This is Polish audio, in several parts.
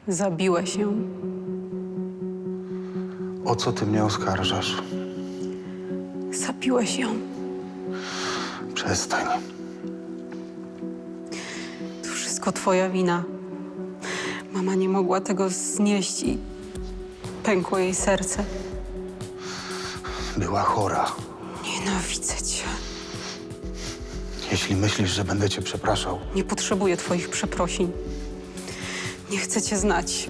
Zabiłeś ją. O co ty mnie oskarżasz? Zabiłeś ją. Przestań. To wszystko twoja wina. Mama nie mogła tego znieść i pękło jej serce. Była chora. Nienawidzę cię. Jeśli myślisz, że będę cię przepraszał, Nie potrzebuję twoich przeprosin. Nie chcę cię znać.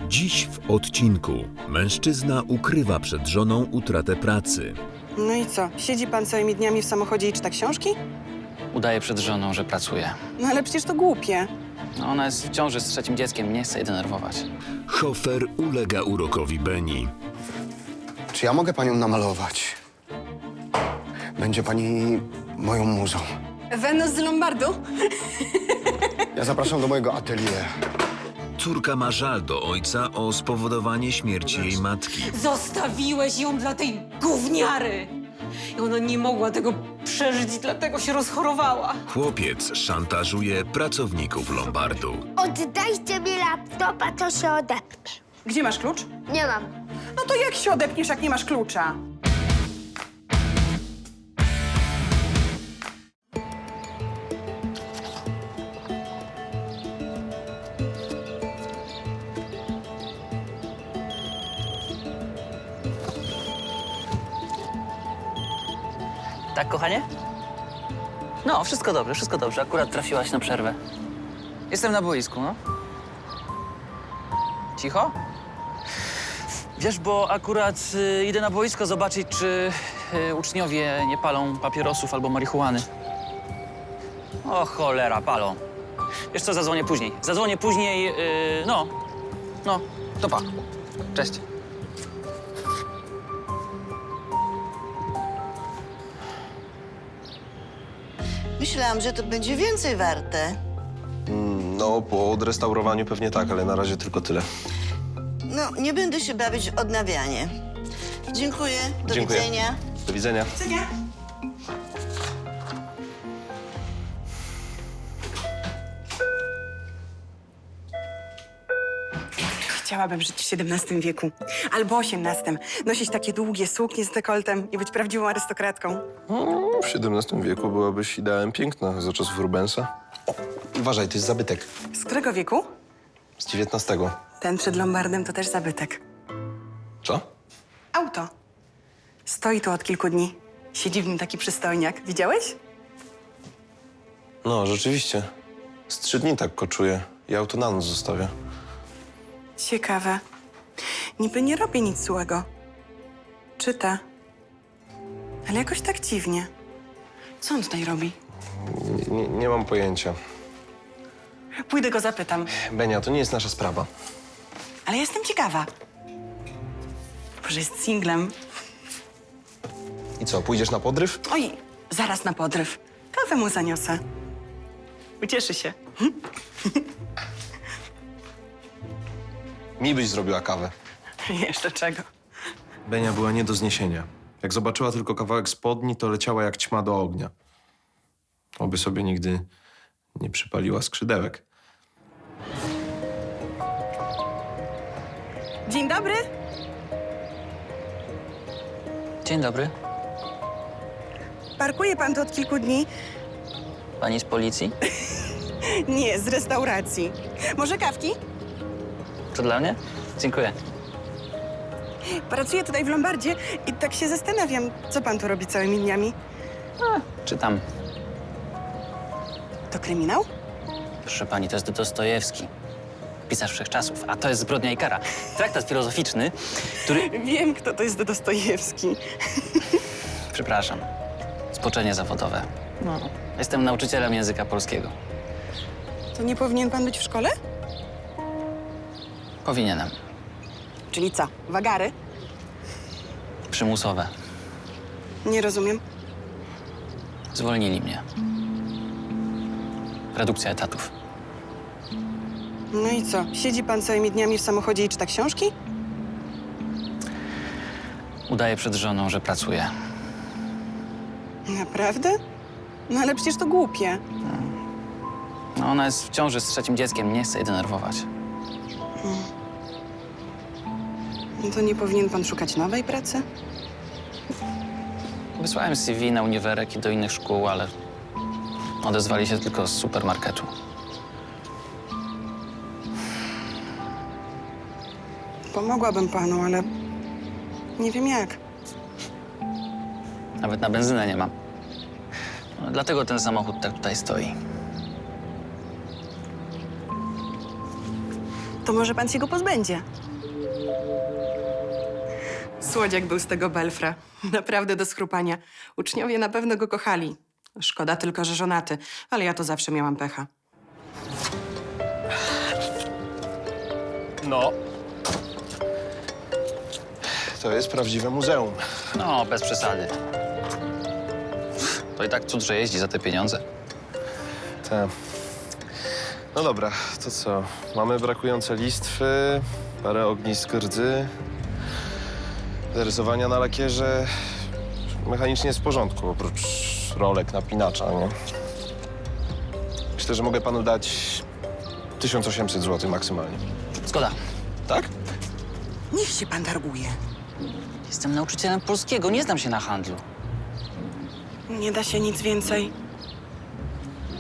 Dziś w odcinku mężczyzna ukrywa przed żoną utratę pracy. No i co? Siedzi pan całymi dniami w samochodzie i czyta książki? Udaje przed żoną, że pracuje. No ale przecież to głupie. No, ona jest w ciąży z trzecim dzieckiem, nie chce jej denerwować. Hofer ulega urokowi Beni. Czy ja mogę panią namalować? Będzie pani moją muzą. Wenus z Lombardu? Ja zapraszam do mojego atelier. Córka ma żal do ojca o spowodowanie śmierci jej matki. Zostawiłeś ją dla tej gówniary! I ona nie mogła tego przeżyć i dlatego się rozchorowała. Chłopiec szantażuje pracowników Lombardu. Oddajcie mi laptopa, to się odepnę. Gdzie masz klucz? Nie mam. No to jak się odepniesz, jak nie masz klucza? Tak, kochanie? No, wszystko dobrze, wszystko dobrze. Akurat trafiłaś na przerwę. Jestem na boisku, no. Cicho? Wiesz, bo akurat idę na boisko zobaczyć, czy uczniowie nie palą papierosów albo marihuany. O cholera, palą. Wiesz co, zadzwonię później. Zadzwonię później, no, to pa. Cześć. Myślałam, że to będzie więcej warte. No, po odrestaurowaniu pewnie tak, ale na razie tylko tyle. No, nie będę się bawić w odnawianie. Dziękuję. Do Dziękuję. widzenia. Do widzenia. Chciałabym żyć w XVII wieku. Albo XVIII. Nosić takie długie suknie z dekoltem i być prawdziwą arystokratką. W XVII wieku byłabyś ideałem piękna za czasów Rubensa. O, uważaj, to jest zabytek. Z którego wieku? Z XIX. Ten przed Lombardem to też zabytek. Co? Auto. Stoi tu od kilku dni. Siedzi w nim taki przystojniak. Widziałeś? No, rzeczywiście. Z 3 dni tak koczuje i auto na noc zostawia. Ciekawe. Niby nie robi nic złego. Czyta. Ale jakoś tak dziwnie. Co on tutaj robi? Nie mam pojęcia. Pójdę go zapytam. Benia, to nie jest nasza sprawa. Ale jestem ciekawa. Może jest singlem. I co, pójdziesz na podryw? Oj, zaraz na podryw. Kawę mu zaniosę. Ucieszy się. Mi byś zrobiła kawę. Jeszcze czego? Benia była nie do zniesienia. Jak zobaczyła tylko kawałek spodni, to leciała jak ćma do ognia. Oby sobie nigdy nie przypaliła skrzydełek. Dzień dobry. Dzień dobry. Parkuje pan tu od kilku dni? Pani z policji? Nie, z restauracji. Może kawki? To dla mnie? Dziękuję. Pracuję tutaj w Lombardzie i tak się zastanawiam, co pan tu robi całymi dniami. Czytam. To kryminał? Proszę pani, to jest Dostojewski. Pisarz wszechczasów, a to jest Zbrodnia i kara. Traktat filozoficzny, który... Wiem, kto to jest Dostojewski. Przepraszam. Spoczenie zawodowe. No, jestem nauczycielem języka polskiego. To nie powinien pan być w szkole? Powinienem. Czyli co, wagary? Przymusowe. Nie rozumiem. Zwolnili mnie. Redukcja etatów. No i co, siedzi pan całymi dniami w samochodzie i czyta książki? Udaję przed żoną, że pracuję. Naprawdę? No ale przecież to głupie. No, ona jest w ciąży z 3. dzieckiem, nie chce jej denerwować. No to nie powinien pan szukać nowej pracy? Wysłałem CV na uniwerek i do innych szkół, ale odezwali się tylko z supermarketu. Pomogłabym panu, ale nie wiem jak. Nawet na benzynę nie mam. No, dlatego ten samochód tak tutaj stoi. To może pan się go pozbędzie. Słodziak był z tego Belfra. Naprawdę do schrupania. Uczniowie na pewno go kochali. Szkoda tylko, że żonaty, ale ja to zawsze miałam pecha. No. To jest prawdziwe muzeum. No, bez przesady. To i tak cud, że jeździ za te pieniądze. Te. No dobra, to co? Mamy brakujące listwy, parę ognisk rdzy, zarysowania na lakierze. Mechanicznie jest w porządku, oprócz rolek napinacza, nie? Myślę, że mogę panu dać 1800 zł maksymalnie. Zgoda. Tak? Niech się pan targuje. Jestem nauczycielem polskiego, nie znam się na handlu. Nie da się nic więcej.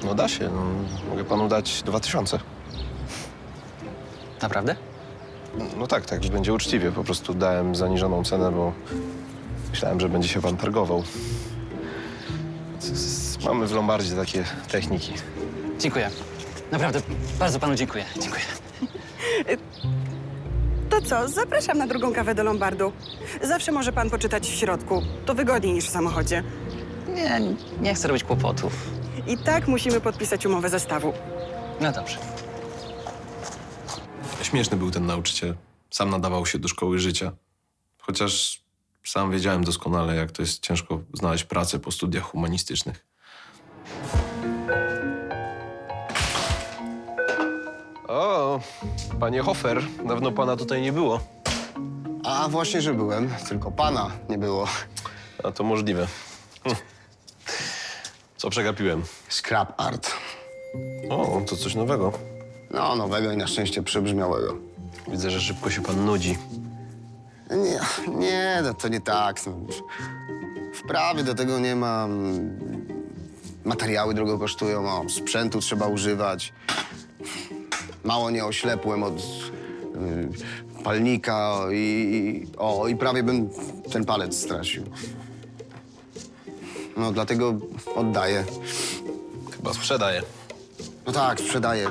No da się, no, mogę panu dać 2000. Naprawdę? No tak, tak, że będzie uczciwie. Po prostu dałem zaniżoną cenę, bo myślałem, że będzie się pan targował. Mamy w Lombardzie takie techniki. Dziękuję. Naprawdę, bardzo panu dziękuję. Dziękuję. To co, zapraszam na drugą kawę do Lombardu. Zawsze może pan poczytać w środku. To wygodniej niż w samochodzie. Nie chcę robić kłopotów. I tak musimy podpisać umowę zestawu. No dobrze. Śmieszny był ten nauczyciel. Sam nadawał się do szkoły życia. Chociaż sam wiedziałem doskonale, jak to jest ciężko znaleźć pracę po studiach humanistycznych. O, panie Hofer, dawno pana tutaj nie było. A właśnie, że byłem, tylko pana nie było. A to możliwe. Co przegapiłem? Scrap art. O, to coś nowego. No, nowego i na szczęście przebrzmiałego. Widzę, że szybko się pan nudzi. Nie, no to nie tak. No. Wprawy do tego nie mam. Materiały drogo kosztują, sprzętu trzeba używać. Mało nie oślepłem od palnika i prawie bym ten palec stracił. No, dlatego oddaję. Chyba sprzedaję. No tak, sprzedaję,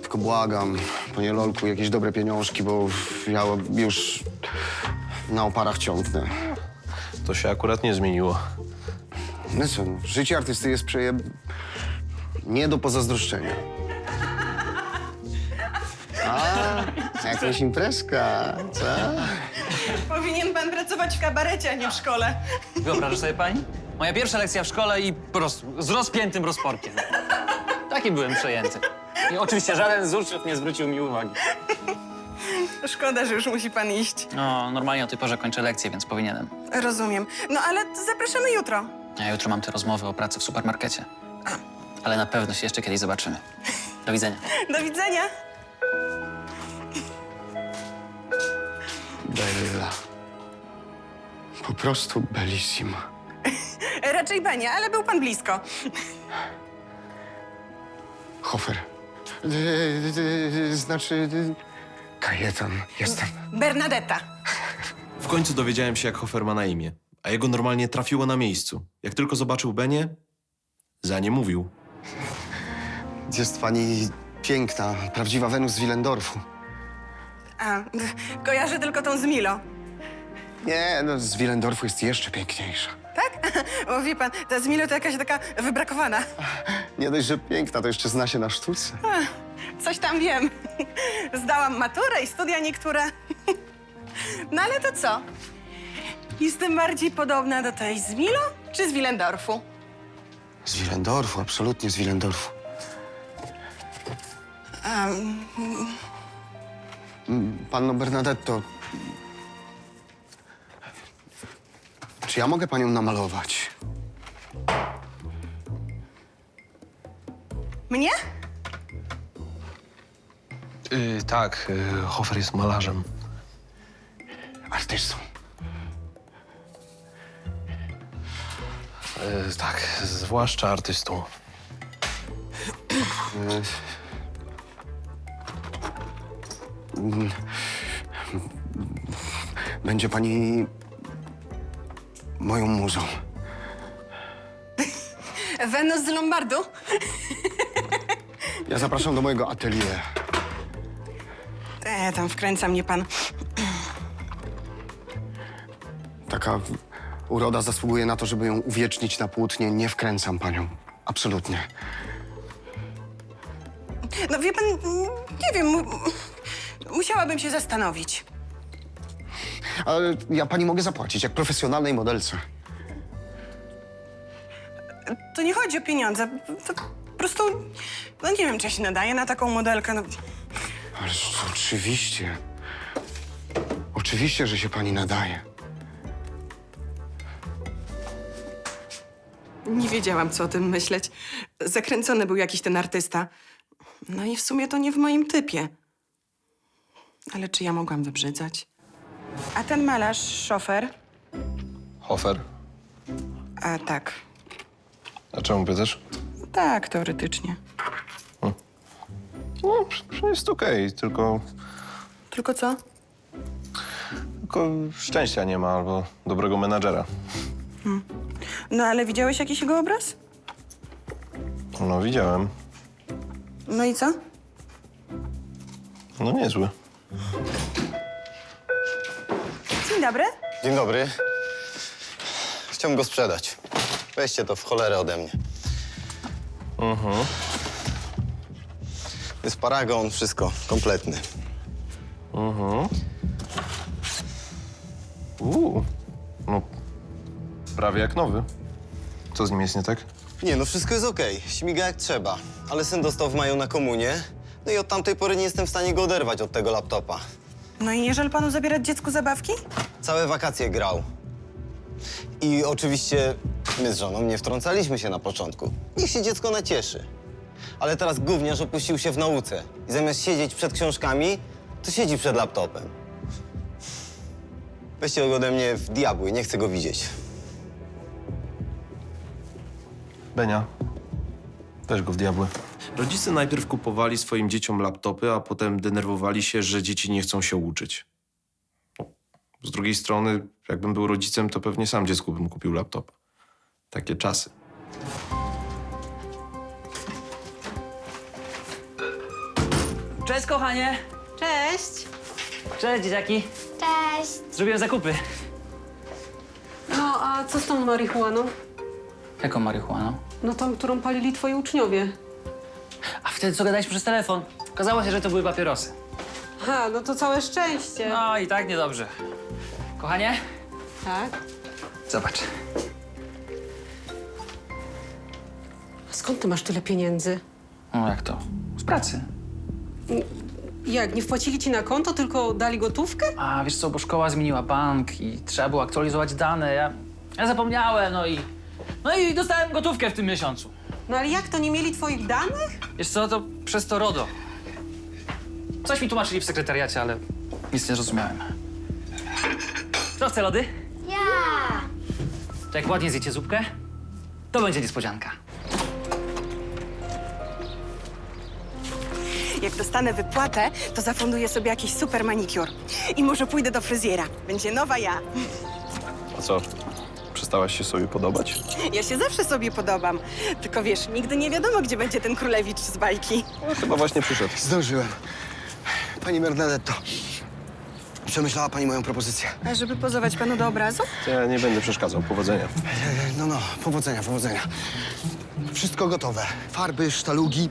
tylko błagam, panie Lolku, jakieś dobre pieniążki, bo ja już na oparach ciągnę. To się akurat nie zmieniło. No co, życie artysty jest nie do pozazdroszczenia. A, jakaś imprezka, co? Powinien pan pracować w kabarecie, a nie w szkole. Wyobrażasz sobie pani? Moja pierwsza lekcja w szkole i po prostu z rozpiętym rozporkiem. Taki byłem przejęty. I oczywiście żaden z uczniów nie zwrócił mi uwagi. Szkoda, że już musi pan iść. No, normalnie o tej porze kończę lekcję, więc powinienem. Rozumiem. No ale zapraszamy jutro. Ja jutro mam te rozmowy o pracy w supermarkecie. Ale na pewno się jeszcze kiedyś zobaczymy. Do widzenia. Do widzenia. Bella. Po prostu bellissima. Raczej Benia, ale był pan blisko. Hofer. Znaczy... Kajetan, jestem. Bernadetta. W końcu dowiedziałem się, jak Hofer ma na imię, a jego normalnie trafiło na miejscu. Jak tylko zobaczył Benię, za nie mówił. Jest pani piękna, prawdziwa Wenus z Willendorfu. A, kojarzę tylko tą z Milo. Nie, no z Willendorfu jest jeszcze piękniejsza. Tak? Bo wie pan, ta z Milo to jakaś taka wybrakowana. Nie dość, że piękna, to jeszcze zna się na sztuce. Coś tam wiem. Zdałam maturę i studia niektóre. No ale to co? Jestem bardziej podobna do tej z Milo czy z Willendorfu? Z Willendorfu, absolutnie z Willendorfu. Panno Bernadetto, czy ja mogę panią namalować? Mnie? Tak, Hofer jest malarzem. Artystą. Tak, zwłaszcza artystą. Będzie pani moją muzą. Wenus z Lombardu? Ja zapraszam do mojego atelier. Tam wkręca mnie pan. Taka uroda zasługuje na to, żeby ją uwiecznić na płótnie. Nie wkręcam panią. Absolutnie. No wie pan, nie wiem, musiałabym się zastanowić. Ale ja pani mogę zapłacić, jak profesjonalnej modelce. To nie chodzi o pieniądze, to po prostu, no nie wiem, czy ja się nadaje na taką modelkę, no. Ależ oczywiście. Oczywiście, że się pani nadaje. Nie wiedziałam, co o tym myśleć. Zakręcony był jakiś ten artysta. No i w sumie to nie w moim typie. Ale czy ja mogłam wybrzydzać? A ten malarz, szofer? Hofer? A tak, A czemu pytasz? tak, teoretycznie. No, jest okej, tylko Tylko co? szczęścia nie ma albo dobrego menadżera. No ale widziałeś jakiś jego obraz? No, widziałem. No i co? No, niezły. Dzień dobry. Dzień dobry. Chciałbym go sprzedać. Weźcie to w cholerę ode mnie. Jest paragon, wszystko, kompletny. No, prawie jak nowy. Co z nim jest nie tak? Nie, no wszystko jest okej. Śmiga jak trzeba. Ale syn dostał w maju na komunię. No i od tamtej pory nie jestem w stanie go oderwać od tego laptopa. No i nie żal panu zabierać dziecku zabawki? Całe wakacje grał. I oczywiście my z żoną nie wtrącaliśmy się na początku. Niech się dziecko nacieszy. Ale teraz gówniarz opuścił się w nauce. I zamiast siedzieć przed książkami, to siedzi przed laptopem. Weźcie go ode mnie w diabły, nie chcę go widzieć. Benia, weź go w diabły. Rodzice najpierw kupowali swoim dzieciom laptopy, a potem denerwowali się, że dzieci nie chcą się uczyć. No, z drugiej strony, jakbym był rodzicem, to pewnie sam dziecku bym kupił laptop. Takie czasy. Cześć, kochanie! Cześć! Cześć, dzieciaki! Cześć. Zrobiłem zakupy. No, a co z tą marihuaną? Jaką marihuaną? No tą, którą palili twoi uczniowie. A wtedy co gadaliśmy przez telefon? Okazało się, że to były papierosy. Ha, no to całe szczęście. No i tak niedobrze. Kochanie, Tak? zobacz. A skąd ty masz tyle pieniędzy? No jak to? Z pracy. Jak, nie wpłacili ci na konto, tylko dali gotówkę? A wiesz co, bo szkoła zmieniła bank i trzeba było aktualizować dane. Ja zapomniałem, no i dostałem gotówkę w tym miesiącu. No ale jak, to nie mieli twoich danych? Wiesz co, to przez to RODO. Coś mi tłumaczyli w sekretariacie, ale nic nie zrozumiałem. Kto chce lody? Ja. To jak ładnie zjecie zupkę, to będzie niespodzianka. Jak dostanę wypłatę, to zafunduję sobie jakiś super manikur. I może pójdę do fryzjera. Będzie nowa ja. A co? Przestałaś się sobie podobać? Ja się zawsze sobie podobam. Tylko wiesz, nigdy nie wiadomo, gdzie będzie ten królewicz z bajki. No, chyba właśnie przyszedł. Zdążyłem. Pani Bernadetto, Przemyślała pani moją propozycję? A żeby pozować panu do obrazu? To ja nie będę przeszkadzał. Powodzenia. No, powodzenia, powodzenia. Wszystko gotowe. Farby, sztalugi.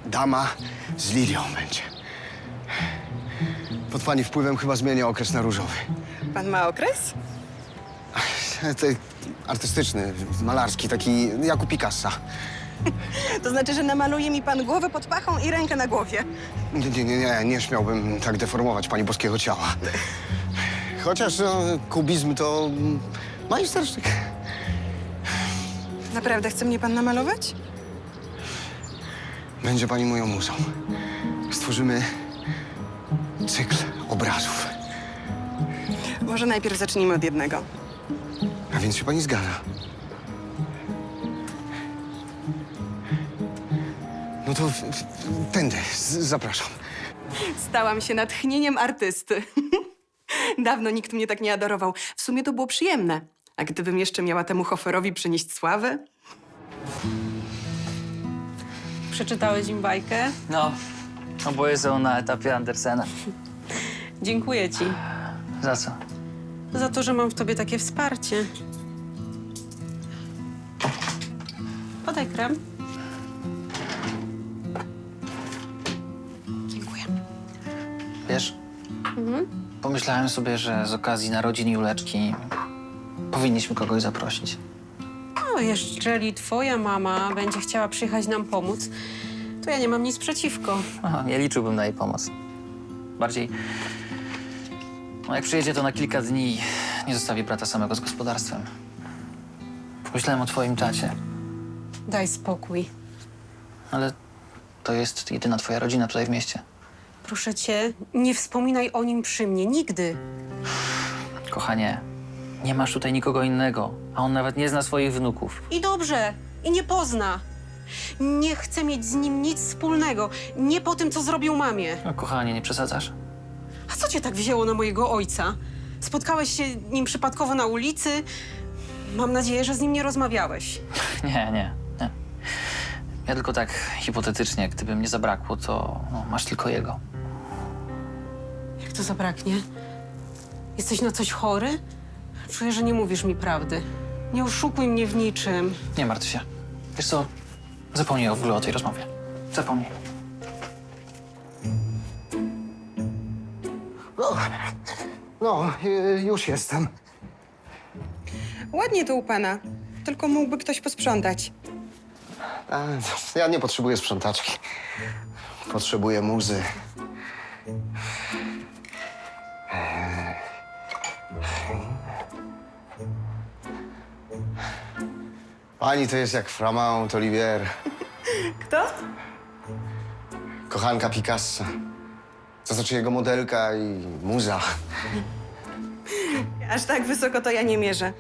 Dama z lilią będzie. Pod pani wpływem chyba zmienię okres na różowy. Pan ma okres? To artystyczny, malarski, taki jak u Picassa. To znaczy, że namaluje mi pan głowę pod pachą i rękę na głowie. Nie śmiałbym tak deformować pani boskiego ciała. Chociaż kubizm to majstersztyk. Naprawdę chce mnie pan namalować? Będzie pani moją muzą. Stworzymy cykl obrazów. Może najpierw zacznijmy od jednego. A więc się pani zgadza? No to tędy, zapraszam. Stałam się natchnieniem artysty. Dawno nikt mnie tak nie adorował. W sumie to było przyjemne. A gdybym jeszcze miała temu Hoferowi przynieść sławę? Przeczytałeś im bajkę? No, oboje są na etapie Andersena. Dziękuję ci Za co? za to, że mam w tobie takie wsparcie. Podaj krem. Dziękuję. Wiesz, pomyślałem sobie, że z okazji narodzin Juleczki powinniśmy kogoś zaprosić. No, jeżeli twoja mama będzie chciała przyjechać nam pomóc, to ja nie mam nic przeciwko. Aha, nie liczyłbym na jej pomoc. Bardziej, no jak przyjedzie, to na kilka dni nie zostawi brata samego z gospodarstwem. Pomyślałem o twoim tacie, Daj spokój. ale to jest jedyna twoja rodzina tutaj w mieście. Proszę cię, nie wspominaj o nim przy mnie. Nigdy. Kochanie, nie masz tutaj nikogo innego, a on nawet nie zna swoich wnuków. I dobrze. I nie pozna. Nie chcę mieć z nim nic wspólnego. Nie po tym, co zrobił mamie. No, kochanie, nie przesadzasz? A co cię tak wzięło na mojego ojca? Spotkałeś się nim przypadkowo na ulicy? Mam nadzieję, że z nim nie rozmawiałeś. Nie. Ja tylko tak hipotetycznie, gdyby mnie zabrakło, to masz tylko jego. Jak to zabraknie? Jesteś na coś chory? Czuję, że nie mówisz mi prawdy. Nie oszukuj mnie w niczym. Nie martw się. Wiesz co, zapomnij w ogóle o tej rozmowie. Zapomnij. Już jestem. Ładnie to u pana. Tylko mógłby ktoś posprzątać. Ja nie potrzebuję sprzątaczki. Potrzebuję muzy. Pani to jest jak Framant Olivier, Kto? kochanka Picassa. To znaczy jego modelka i muza. Aż tak wysoko to ja nie mierzę.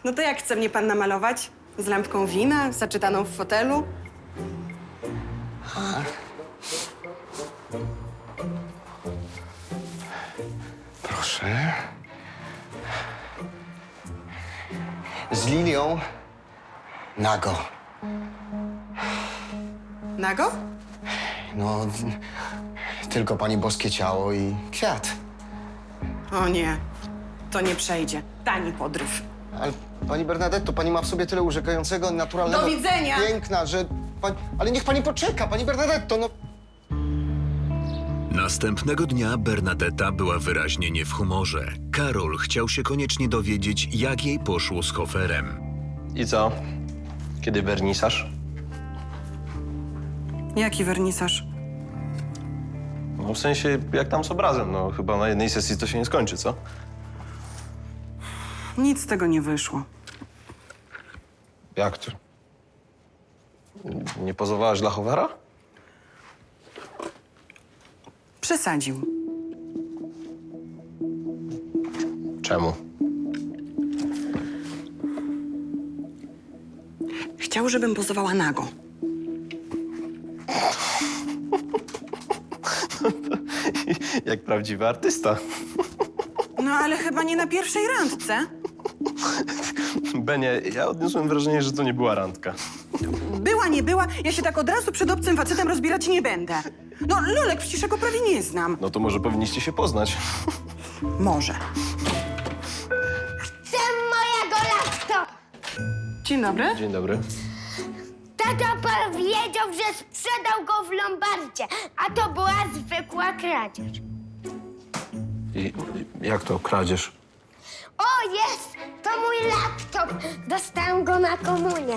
No to jak chce mnie pan namalować? Z lampką wina, zaczytaną w fotelu? Proszę. Z lilią nago. Nago? No, tylko pani boskie ciało i kwiat. O nie, to nie przejdzie. Tani podryw. Ale pani Bernadetto, pani ma w sobie tyle urzekającego, naturalnego... Do widzenia! Piękna, że... Ale niech pani poczeka, pani Bernadetto, no... Następnego dnia Bernadetta była wyraźnie nie w humorze. Karol chciał się koniecznie dowiedzieć, jak jej poszło z Hoferem. I co? Kiedy wernisaż? Jaki wernisaż? No w sensie, jak tam z obrazem? No chyba na jednej sesji to się nie skończy, co? Nic z tego nie wyszło. Jak to? Nie pozowałaś dla Hofera? Przesadził. Czemu? Chciał, żebym pozowała nago. Jak prawdziwy artysta. No ale chyba nie na pierwszej randce. Benie, ja odniosłem wrażenie, że to nie była randka. Była nie była, ja się tak od razu przed obcym facetem rozbierać nie będę. No, Lolek, przecież ja go prawie nie znam. No to może powinniście się poznać. Może. Chcę mojego laptopa. Dzień dobry. Dzień dobry. Tata powiedział, że sprzedał go w lombardzie, a to była zwykła kradzież. I jak to kradzież? O, jest! To mój laptop. Dostałam go na komunię.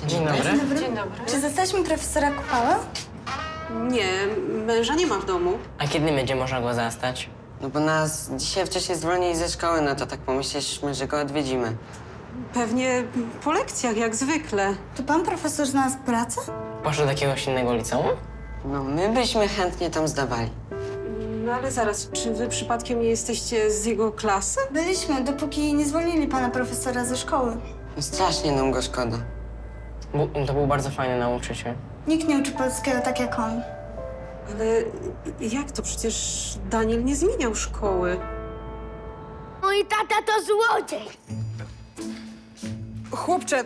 Dzień dobry. Dzień dobry. Czy zastaliśmy profesora Kupała? Nie, męża nie ma w domu. A kiedy będzie można go zastać? No bo nas dzisiaj wcześniej zwolnili ze szkoły, no to tak pomyśleliśmy, że go odwiedzimy. Pewnie po lekcjach, jak zwykle. To pan profesor znalazł pracę? Poszedł do jakiegoś innego liceum? No my byśmy chętnie tam zdawali. No ale zaraz, czy wy przypadkiem nie jesteście z jego klasy? Byliśmy, dopóki nie zwolnili pana profesora ze szkoły. No strasznie nam go szkoda. To był bardzo fajny nauczyciel. Nikt nie uczy polskiego tak jak on. Ale jak to? Przecież Daniel nie zmieniał szkoły. Mój tata to złodziej. Chłopcze,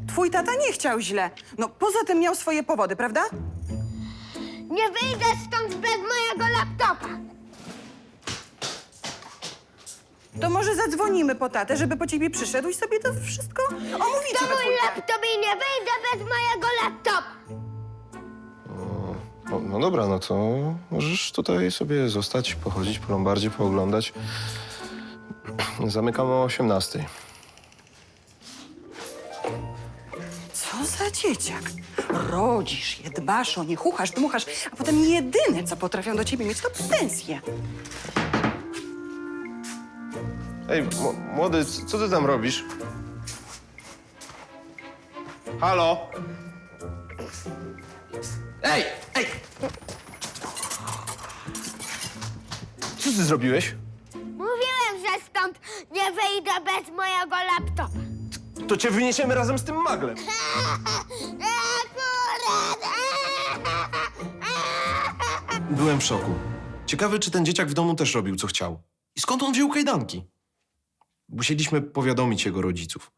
twój tata nie chciał źle. No, poza tym miał swoje powody, prawda? Nie wyjdę stąd bez mojego laptopa. To może zadzwonimy po tatę, żeby po ciebie przyszedł i sobie to wszystko omówicie To we mój dwójkę. laptop i nie wyjdę bez mojego laptopa. No dobra, no to możesz tutaj sobie zostać, pochodzić po lombardzie, pooglądać. Zamykam o 18:00. Co za dzieciak? Rodzisz je, dbasz o nie, chuchasz, dmuchasz, a potem jedyne, co potrafią do ciebie mieć, to pensje. Ej, młody, co ty tam robisz? Halo? Ej! Co ty zrobiłeś? Mówiłem, że stąd nie wyjdę bez mojego laptopa. To cię wyniesiemy razem z tym maglem. Byłem w szoku. Ciekawy, czy ten dzieciak w domu też robił, co chciał. I skąd on wziął kajdanki? Musieliśmy powiadomić jego rodziców.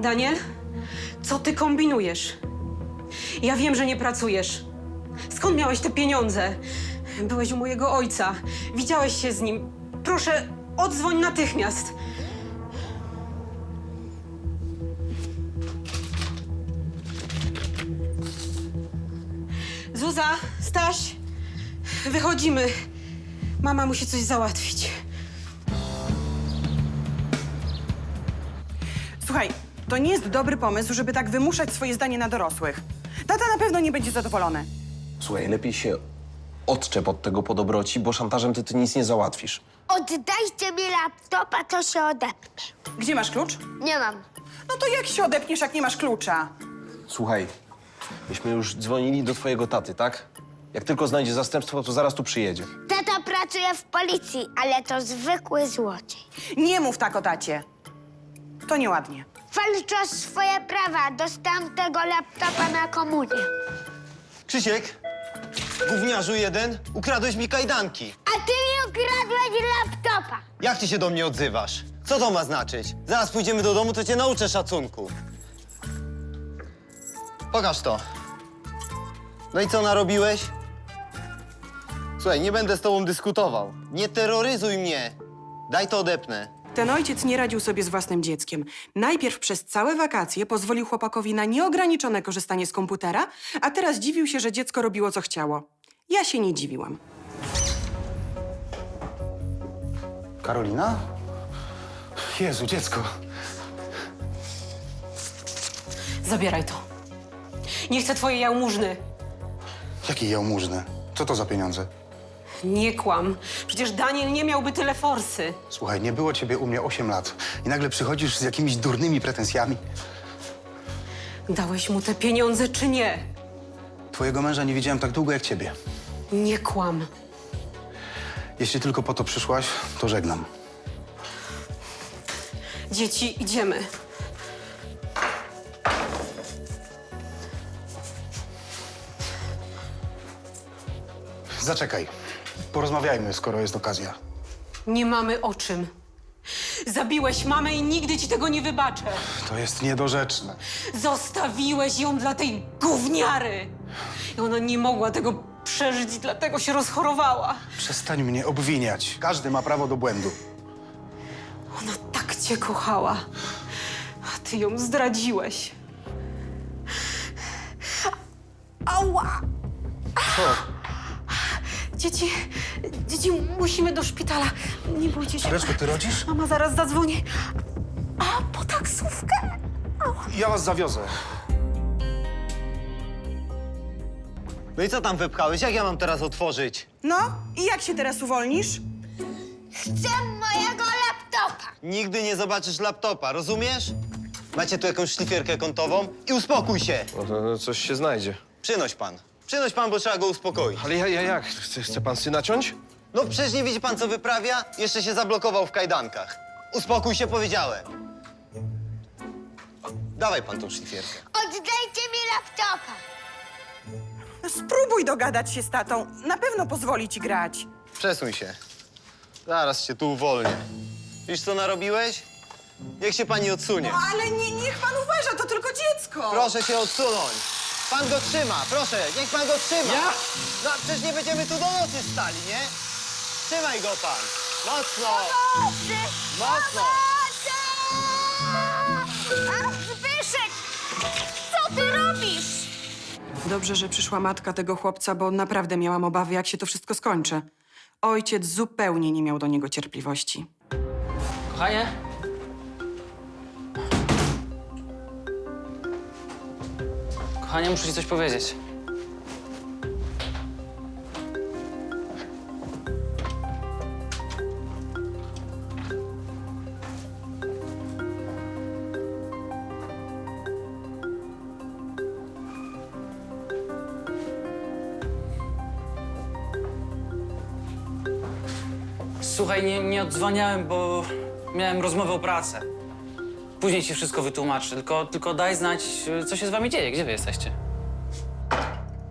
Daniel, co ty kombinujesz? Ja wiem, że nie pracujesz. Skąd miałeś te pieniądze? Byłeś u mojego ojca. Widziałeś się z nim. Proszę, odzwoń natychmiast. Zuza, Staś, wychodzimy. Mama musi coś załatwić. Słuchaj, to nie jest dobry pomysł, żeby tak wymuszać swoje zdanie na dorosłych. Tata na pewno nie będzie zadowolony. Słuchaj, lepiej się odczep od tego po dobroci, bo szantażem ty nic nie załatwisz. Oddajcie mi laptopa, to się odepnę. Gdzie masz klucz? Nie mam. No to jak się odepniesz, jak nie masz klucza? Słuchaj, myśmy już dzwonili do twojego taty, tak? Jak tylko znajdzie zastępstwo, to zaraz tu przyjedzie. Tata pracuje w policji, ale to zwykły złodziej. Nie mów tak o tacie. To nieładnie. Walczę o swoje prawa. Dostałam tego laptopa na komunię. Krzysiek, gówniarzu jeden, ukradłeś mi kajdanki. A ty mi ukradłeś laptopa. Jak ty się do mnie odzywasz? Co to ma znaczyć? Zaraz pójdziemy do domu, to cię nauczę szacunku. Pokaż to. No i co narobiłeś? Słuchaj, nie będę z tobą dyskutował. Nie terroryzuj mnie. Daj to odepnę. Ten ojciec nie radził sobie z własnym dzieckiem. Najpierw przez całe wakacje pozwolił chłopakowi na nieograniczone korzystanie z komputera, a teraz dziwił się, że dziecko robiło, co chciało. Ja się nie dziwiłam. Karolina? Jezu, dziecko. Zabieraj to. Nie chcę twojej jałmużny. Jaki jałmużny? Co to za pieniądze? Nie kłam. Przecież Daniel nie miałby tyle forsy. Słuchaj, nie było ciebie u mnie 8 lat i nagle przychodzisz z jakimiś durnymi pretensjami. Dałeś mu te pieniądze, czy nie? Twojego męża nie widziałem tak długo jak ciebie. Nie kłam. Jeśli tylko po to przyszłaś, to żegnam. Dzieci, idziemy. Zaczekaj. Porozmawiajmy, skoro jest okazja. Nie mamy o czym. Zabiłeś mamę i nigdy ci tego nie wybaczę. To jest niedorzeczne. Zostawiłeś ją dla tej gówniary. I ona nie mogła tego przeżyć, dlatego się rozchorowała. Przestań mnie obwiniać. Każdy ma prawo do błędu. Ona tak cię kochała, a ty ją zdradziłeś. Ała! Co? Dzieci, musimy do szpitala. Nie bójcie się. Córeczko, ty rodzisz? Mama zaraz zadzwoni. A, po taksówkę? Ja was zawiozę. No i co tam wypchałeś? Jak ja mam teraz otworzyć? No i jak się teraz uwolnisz? Chcę mojego laptopa. Nigdy nie zobaczysz laptopa, rozumiesz? Macie tu jakąś szlifierkę kątową i uspokój się. No, coś się znajdzie. Przynoś pan. Przynoś pan, bo trzeba go uspokoić. Ale ja jak? Chce pan syna ciąć? No przecież nie widzi pan, co wyprawia? Jeszcze się zablokował w kajdankach. Uspokój się, powiedziałem. Dawaj pan tą szlifierkę. Oddajcie mi laptopa. Spróbuj dogadać się z tatą. Na pewno pozwoli ci grać. Przesuń się. Zaraz się tu uwolnię. Wiesz, co narobiłeś? Niech się pani odsunie. No ale niech pan uważa, to tylko dziecko. Proszę się odsunąć. Pan go trzyma, proszę, niech pan go trzyma. Ja? No przecież nie będziemy tu do nocy stali, nie? Trzymaj go pan. Mocno. Mocno. A Zbyszek, co ty robisz? Dobrze, że przyszła matka tego chłopca, bo naprawdę miałam obawy, jak się to wszystko skończy. Ojciec zupełnie nie miał do niego cierpliwości. Kochanie? Kochanie, muszę ci coś powiedzieć. Słuchaj, nie odzwaniałem, bo miałem rozmowę o pracę. Później ci wszystko wytłumaczę, tylko daj znać, co się z wami dzieje. Gdzie wy jesteście?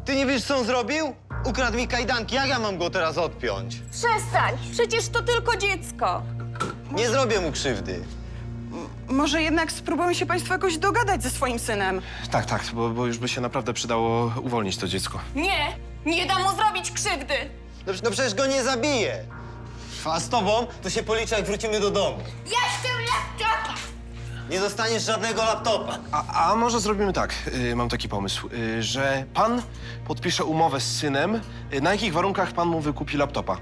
Ty nie wiesz, co on zrobił? Ukradł mi kajdanki, jak ja mam go teraz odpiąć? Przestań, przecież to tylko dziecko. Nie zrobię mu krzywdy. Może jednak spróbują się państwo jakoś dogadać ze swoim synem. Tak, bo już by się naprawdę przydało uwolnić to dziecko. Nie dam mu zrobić krzywdy. No przecież go nie zabiję. A z tobą to się policzy, jak wrócimy do domu. Ja chcę laptopa. Nie dostaniesz żadnego laptopa. A może zrobimy tak, mam taki pomysł, że pan podpisze umowę z synem, na jakich warunkach pan mu wykupi laptopa.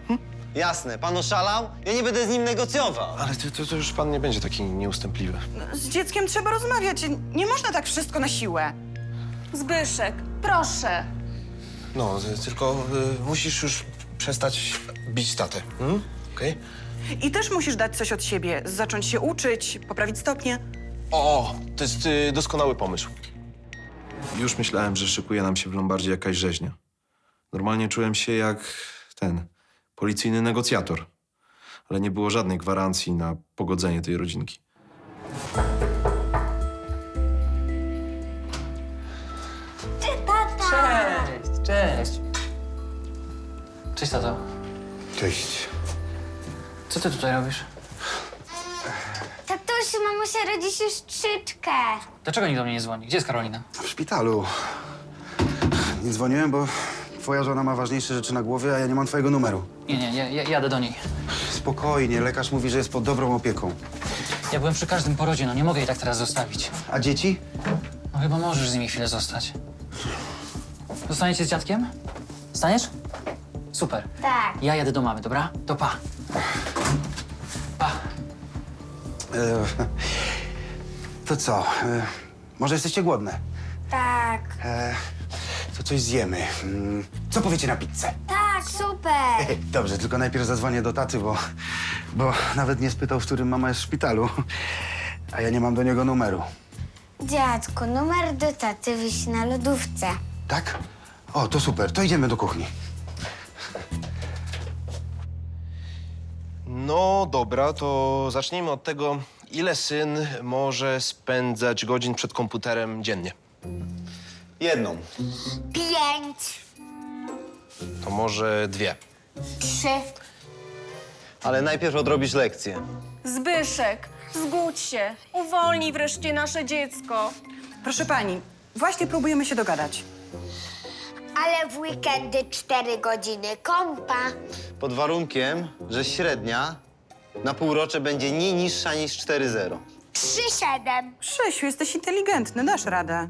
Jasne, pan oszalał? Ja nie będę z nim negocjował. Ale to już pan nie będzie taki nieustępliwy. Z dzieckiem trzeba rozmawiać. Nie można tak wszystko na siłę. Zbyszek, proszę. No, tylko musisz już przestać bić tatę, okej? I też musisz dać coś od siebie. Zacząć się uczyć, poprawić stopnie. O, to jest doskonały pomysł. Już myślałem, że szykuje nam się w Lombardzie jakaś rzeźnia. Normalnie czułem się jak ten policyjny negocjator. Ale nie było żadnej gwarancji na pogodzenie tej rodzinki. Cześć. Cześć, tato. Cześć. Co ty tutaj robisz? Tatusiu, mamusia rodzi siostrzyczkę. Dlaczego nikt do mnie nie dzwoni? Gdzie jest Karolina? W szpitalu. Nie dzwoniłem, bo twoja żona ma ważniejsze rzeczy na głowie, a ja nie mam twojego numeru. Nie, jadę do niej. Spokojnie, lekarz mówi, że jest pod dobrą opieką. Ja byłem przy każdym porodzie, no nie mogę jej tak teraz zostawić. A dzieci? No chyba możesz z nimi chwilę zostać. Zostaniecie z dziadkiem? Staniesz? Super. Tak. Ja jadę do mamy, dobra? To pa. Pa. To co? Może jesteście głodne? Tak. To coś zjemy. Co powiecie na pizzę? Tak, super. Dobrze, tylko najpierw zadzwonię do taty, bo nawet nie spytał, w którym mama jest w szpitalu. A ja nie mam do niego numeru. Dziadku, numer do taty wisi na lodówce. Tak? O, to super. To idziemy do kuchni. No dobra, to zacznijmy od tego, ile syn może spędzać godzin przed komputerem dziennie. 1. 5, To może 2. 3. Ale najpierw odrobisz lekcję. Zbyszek, zgódź się. Uwolnij wreszcie nasze dziecko. Proszę pani, właśnie próbujemy się dogadać. Ale w weekendy 4 godziny kompa. Pod warunkiem, że średnia na półrocze będzie nie niższa niż 4,0. 3,7. Krzysiu, jesteś inteligentny, dasz radę.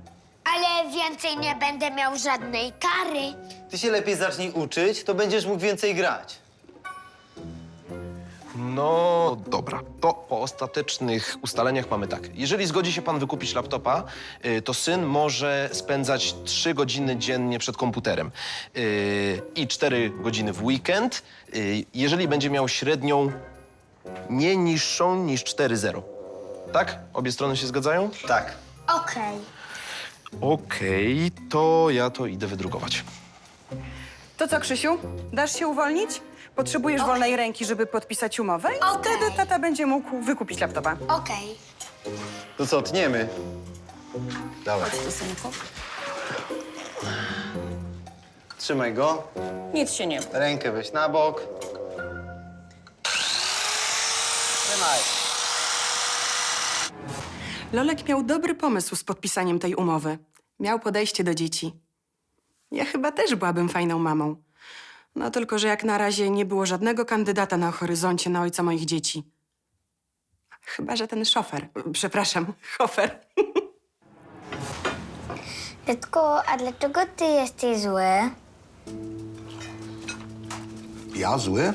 Ale więcej nie będę miał żadnej kary. Ty się lepiej zacznij uczyć, to będziesz mógł więcej grać. No dobra, to po ostatecznych ustaleniach mamy tak. Jeżeli zgodzi się pan wykupić laptopa, to syn może spędzać 3 godziny dziennie przed komputerem i 4 godziny w weekend, jeżeli będzie miał średnią nie niższą niż 4,0. Tak? Obie strony się zgadzają? Tak. Okej. Okej, to ja to idę wydrukować. To co, Krzysiu? Dasz się uwolnić? Potrzebujesz wolnej ręki, żeby podpisać umowę i Okej. wtedy tata będzie mógł wykupić laptopa. Okej. To co, tniemy? Dawaj. Trzymaj go. Nic się nie. Rękę weź na bok. Trzymaj. Lolek miał dobry pomysł z podpisaniem tej umowy. Miał podejście do dzieci. Ja chyba też byłabym fajną mamą. No tylko, że jak na razie nie było żadnego kandydata na horyzoncie na ojca moich dzieci. Chyba, że ten szofer. Przepraszam, chofer. Dziecku, a dlaczego ty jesteś zły? Ja zły?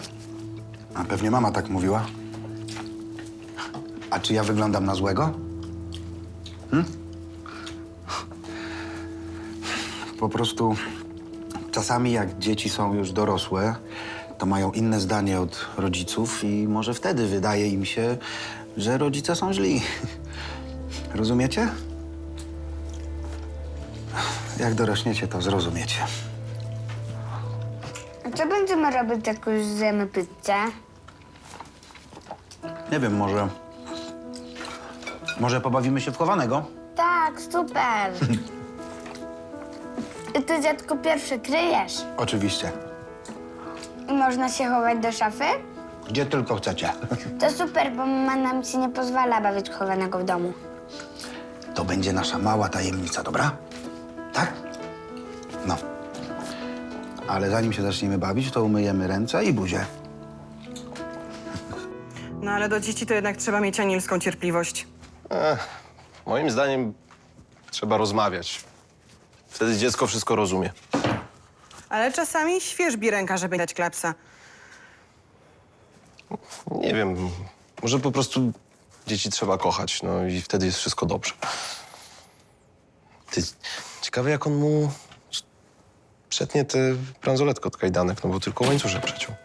A pewnie mama tak mówiła. A czy ja wyglądam na złego? Po prostu czasami jak dzieci są już dorosłe, to mają inne zdanie od rodziców i może wtedy wydaje im się, że rodzice są źli. Rozumiecie? Jak dorośniecie, to zrozumiecie. A co będziemy robić, jak już zjemy pizzę? Nie wiem, może pobawimy się w chowanego? Tak, super. I ty, dziadku, pierwszy kryjesz. Oczywiście. I można się chować do szafy? Gdzie tylko chcecie. To super, bo mama nam się nie pozwala bawić chowanego w domu. To będzie nasza mała tajemnica, dobra? Tak? No. Ale zanim się zaczniemy bawić, to umyjemy ręce i buzię. No ale do dzieci to jednak trzeba mieć anielską cierpliwość. Moim zdaniem trzeba rozmawiać. Wtedy dziecko wszystko rozumie. Ale czasami świeżbi ręka, żeby dać klapsa. Nie wiem, może po prostu dzieci trzeba kochać, no i wtedy jest wszystko dobrze. Ty, ciekawe jak on mu przetnie tę bransoletkę od kajdanek, no bo tylko łańcuszek przeciął.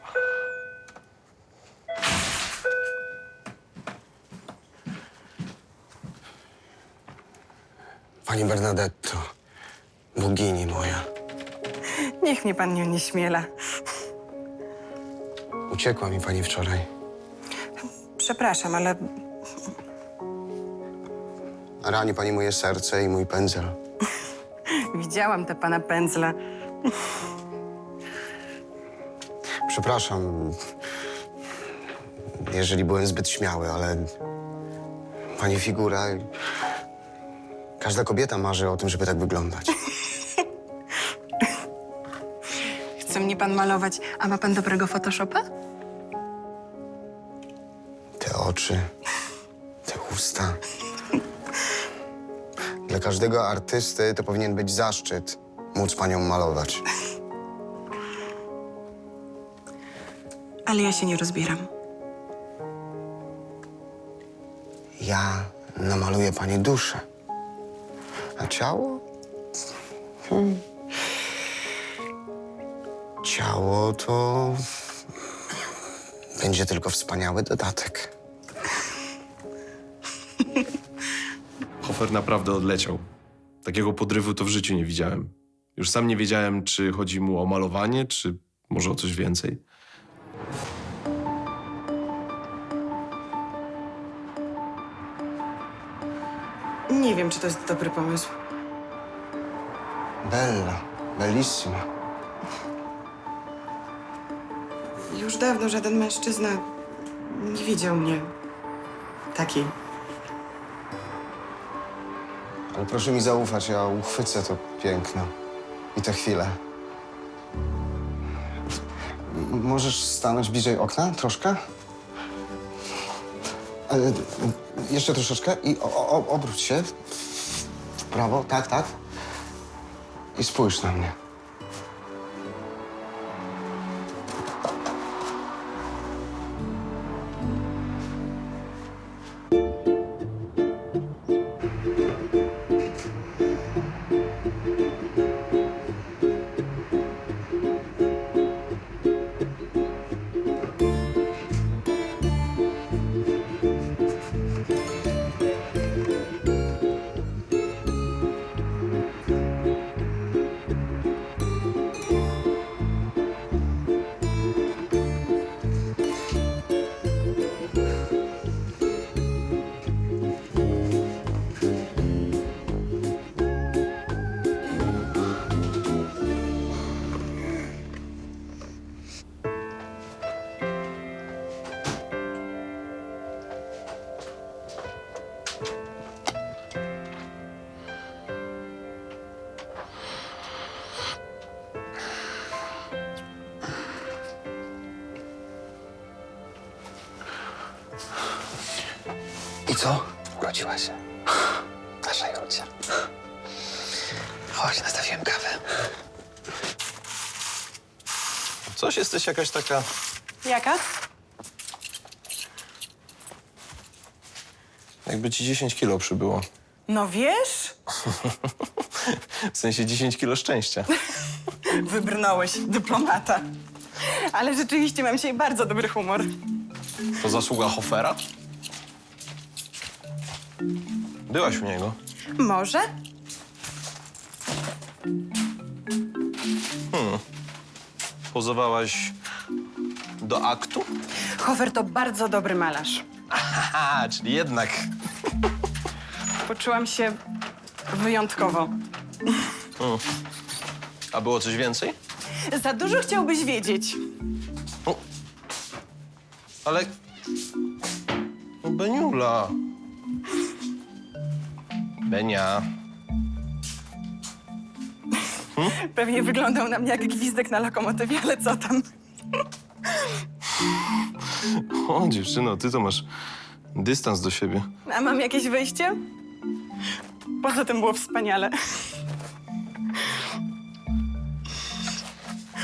Pani Bernadetto, bogini moja, Niech mnie pan nie onieśmiela. uciekła mi pani wczoraj. Przepraszam, ale Rani pani moje serce i mój pędzel. widziałam te pana pędzle. Przepraszam, jeżeli byłem zbyt śmiały, ale pani figura... Każda kobieta marzy o tym, żeby tak wyglądać. Chce mnie pan malować, a ma pan dobrego Photoshopa? Te oczy, te usta. Dla każdego artysty to powinien być zaszczyt móc panią malować. Ale ja się nie rozbieram. Ja namaluję pani duszę. A ciało? Ciało to będzie tylko wspaniały dodatek. Hofer naprawdę odleciał. Takiego podrywu to w życiu nie widziałem. Już sam nie wiedziałem, czy chodzi mu o malowanie, czy może o coś więcej. Nie wiem, czy to jest dobry pomysł. Bella, bellissima. Już dawno żaden mężczyzna nie widział mnie takiej. Ale proszę mi zaufać, ja uchwycę to piękno i tę chwilę. Możesz stanąć bliżej okna troszkę? Jeszcze troszeczkę i obróć się. W prawo, tak, tak. I spójrz na mnie. I co? Urodziła się. Nasza Julcia. Chodź, nastawiłem kawę. Coś jesteś jakaś taka... Jaka? Jakby ci 10 kilo przybyło. No wiesz? W sensie 10 kilo szczęścia. Wybrnąłeś, dyplomata. Ale rzeczywiście mam dzisiaj bardzo dobry humor. To zasługa Hofera? Byłaś u niego. Może? Pozowałaś do aktu? Hofer to bardzo dobry malarz. Aha, czyli jednak. Poczułam się wyjątkowo. A było coś więcej? Za dużo chciałbyś wiedzieć. Ale... No, Beniula. Benia. Pewnie wyglądał na mnie jak gwizdek na lokomotywie, ale co tam? O, dziewczyno, ty to masz dystans do siebie. A mam jakieś wyjście? Poza tym było wspaniale.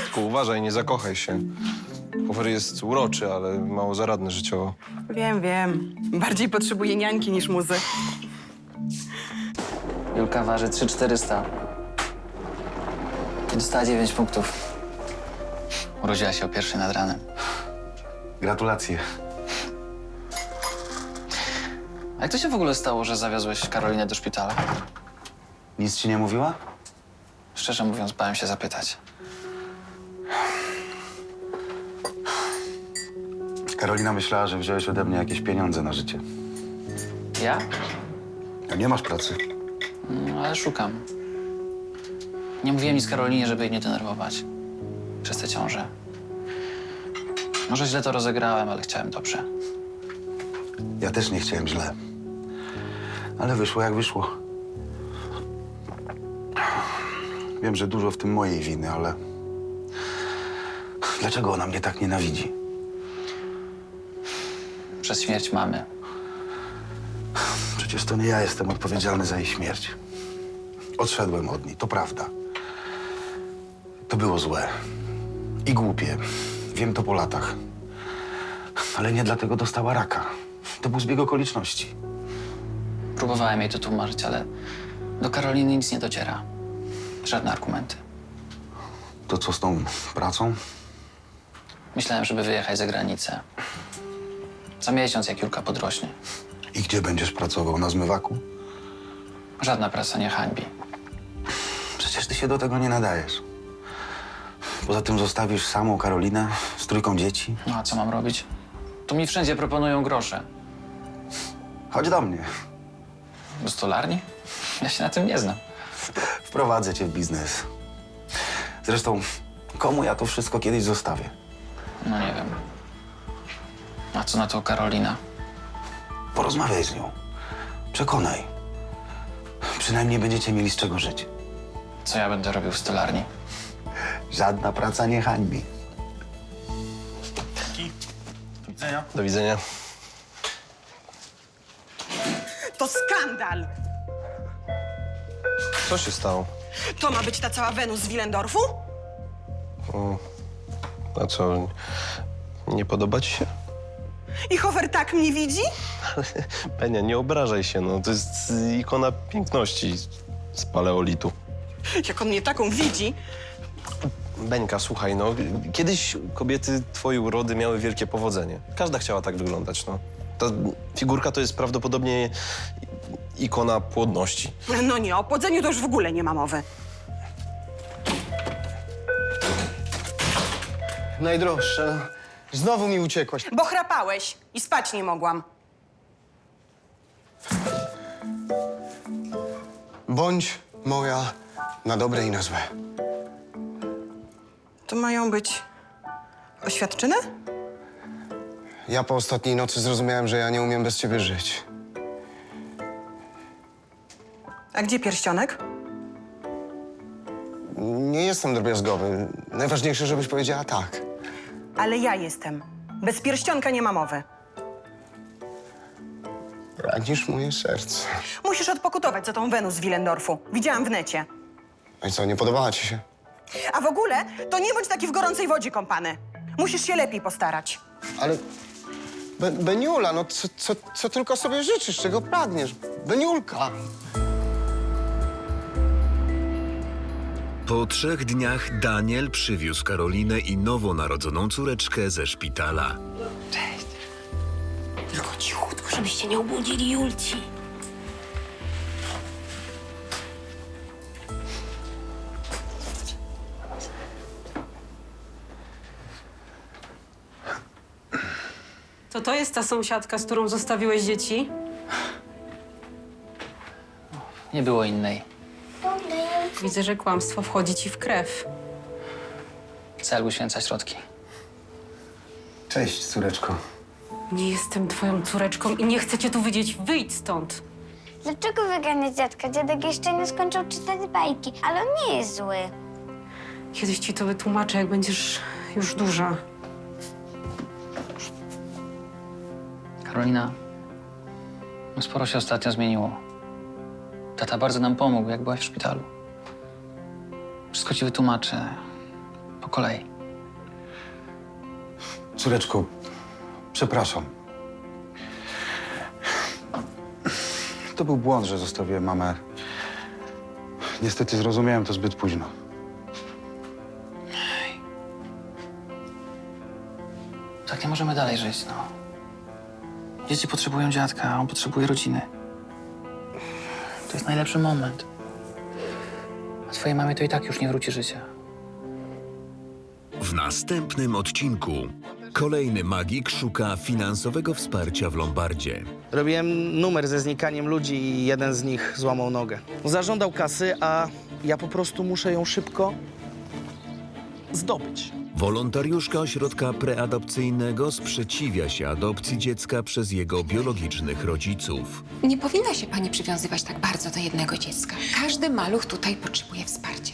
Tylko uważaj, nie zakochaj się. Hofer jest uroczy, ale mało zaradny życiowo. Wiem, wiem. Bardziej potrzebuję niańki niż muzy. Julka waży 3400. I dostała 9 punktów. Urodziła się o 1:00 nad ranem. Gratulacje. A jak to się w ogóle stało, że zawiozłeś Karolinę do szpitala? Nic ci nie mówiła? Szczerze mówiąc, bałem się zapytać. Karolina myślała, że wziąłeś ode mnie jakieś pieniądze na życie. Ja? A nie masz pracy. No, ale szukam. Nie mówiłem nic Karolinie, żeby jej nie denerwować. Przez tę ciążę. Może źle to rozegrałem, ale chciałem dobrze. Ja też nie chciałem źle. Ale wyszło jak wyszło. Wiem, że dużo w tym mojej winy, ale... Dlaczego ona mnie tak nienawidzi? Przez śmierć mamy. Przecież to nie ja jestem odpowiedzialny za jej śmierć. Odszedłem od niej, to prawda. To było złe i głupie. Wiem to po latach. Ale nie dlatego dostała raka. To był zbieg okoliczności. Próbowałem jej to tłumaczyć, ale do Karoliny nic nie dociera. Żadne argumenty. To co z tą pracą? Myślałem, żeby wyjechać za granicę. Za miesiąc, jak Julka podrośnie. I gdzie będziesz pracował? Na zmywaku? Żadna praca nie hańbi. Przecież ty się do tego nie nadajesz. Poza tym zostawisz samą Karolinę z 3 dzieci? No a co mam robić? Tu mi wszędzie proponują grosze. Chodź do mnie. Do stolarni? Ja się na tym nie znam. Wprowadzę cię w biznes. Zresztą, komu ja to wszystko kiedyś zostawię? No nie wiem. A co na to Karolina? Porozmawiaj z nią. Przekonaj. Przynajmniej będziecie mieli z czego żyć. Co ja będę robił w stolarni? Żadna praca nie hańbi. Do widzenia. To skandal! Co się stało? To ma być ta cała Wenus z Willendorfu? A co, nie podoba ci się? I Hofer tak mnie widzi? Benia, nie obrażaj się, no. To jest ikona piękności z paleolitu. Jak on mnie taką widzi? Beńka, słuchaj, no. Kiedyś kobiety twojej urody miały wielkie powodzenie. Każda chciała tak wyglądać, no. Ta figurka to jest prawdopodobnie ikona płodności. No nie, o płodzeniu to już w ogóle nie ma mowy. Najdroższe, znowu mi uciekłaś. Bo chrapałeś i spać nie mogłam. Bądź moja na dobre i na złe. To mają być oświadczyny? Ja po ostatniej nocy zrozumiałem, że ja nie umiem bez ciebie żyć. A gdzie pierścionek? Nie jestem drobiazgowy. Najważniejsze, żebyś powiedziała tak. Ale ja jestem. Bez pierścionka nie ma mowy. Ranisz moje serce. Musisz odpokutować za tą Wenus z Willendorfu. Widziałam w necie. No i co, nie podobała ci się? A w ogóle to nie bądź taki w gorącej wodzie kąpany. Musisz się lepiej postarać. Ale... Beniula, no co tylko sobie życzysz, czego pragniesz? Beniulka! Po 3 dniach Daniel przywiózł Karolinę i nowonarodzoną córeczkę ze szpitala. Tylko cichutko, żebyście nie obudzili Julci. To jest ta sąsiadka, z którą zostawiłeś dzieci? Nie było innej. Widzę, że kłamstwo wchodzi ci w krew. Cel uświęca środki. Cześć, córeczko. Nie jestem twoją córeczką i nie chcę cię tu widzieć. Wyjdź stąd. Dlaczego wyganiać dziadka? Dziadek jeszcze nie skończył czytać bajki, ale on nie jest zły. Kiedyś ci to wytłumaczę, jak będziesz już duża. Karolina, no sporo się ostatnio zmieniło. Tata bardzo nam pomógł, jak byłaś w szpitalu. Wszystko ci wytłumaczę. Po kolei. Córeczko, przepraszam. To był błąd, że zostawiłem mamę. Niestety zrozumiałem to zbyt późno. Tak nie możemy dalej żyć, no. Dzieci potrzebują dziadka, a on potrzebuje rodziny. To jest najlepszy moment. A twojej mamie to i tak już nie wróci życia. W następnym odcinku kolejny magik szuka finansowego wsparcia w Lombardzie. Robiłem numer ze znikaniem ludzi i jeden z nich złamał nogę. Zażądał kasy, a ja po prostu muszę ją szybko zdobyć. Wolontariuszka ośrodka preadopcyjnego sprzeciwia się adopcji dziecka przez jego biologicznych rodziców. Nie powinna się pani przywiązywać tak bardzo do jednego dziecka. Każdy maluch tutaj potrzebuje wsparcia.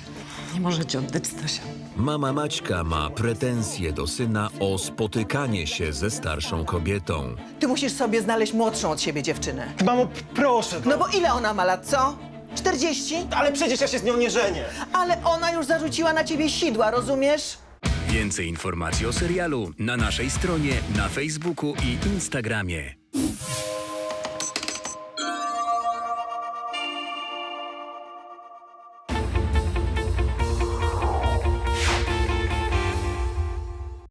Nie możecie oddać Stasia. Mama Maćka ma pretensje do syna o spotykanie się ze starszą kobietą. Ty musisz sobie znaleźć młodszą od siebie dziewczynę. Mamo, proszę. No bo ile ona ma lat, co? 40? Ale przecież ja się z nią nie żenię. Ale ona już zarzuciła na ciebie sidła, rozumiesz? Więcej informacji o serialu na naszej stronie, na Facebooku i Instagramie.